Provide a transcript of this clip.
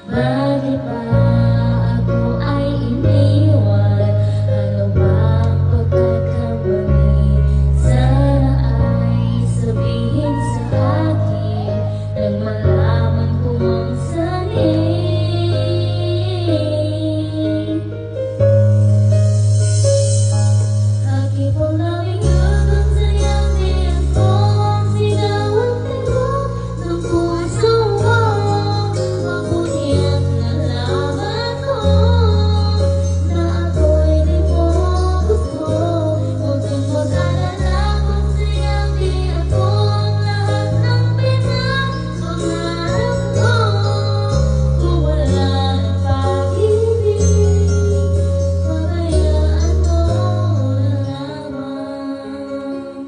Bakit ba ako ay iniwan? Ano bang pagkakamali? Sana ay sabihin sa akin nang malaman ko ang sanhin. Aking palaging hanggang sayang di ako ang sigaw at tago ng puso ko. Mabuti't nalaman ko na ako'y di mo gusto. Huwag kang mag-alala kung sayang di ako ang lahat ng pinapangarap ko. Kung wala ng pag-ibig, pabayaan mo na lamang.